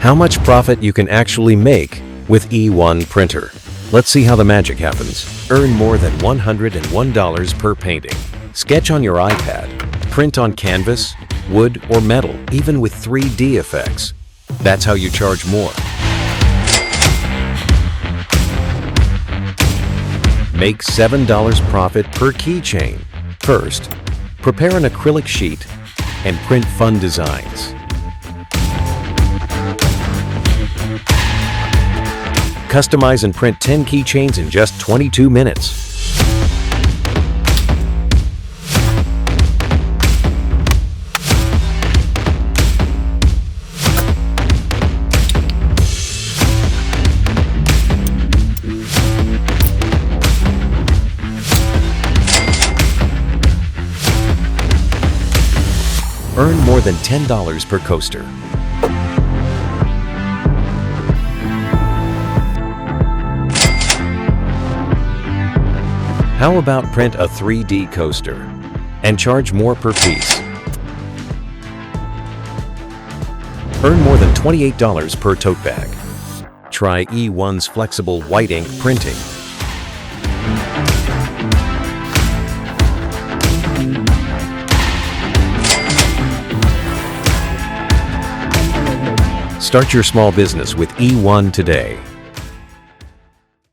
How much profit you can actually make with E1 printer. Let's see how the magic happens. Earn more than $101 per painting. Sketch on your iPad. Print on canvas, wood, or metal, even with 3D effects. That's how you charge more. Make $7 profit per keychain. First, prepare an acrylic sheet and print fun designs. Customize and print 10 keychains in just 22 minutes. Earn more than $10 per coaster. How about print a 3D coaster and charge more per piece? Earn more than $28 per tote bag. Try E1's flexible white ink printing. Start your small business with E1 today.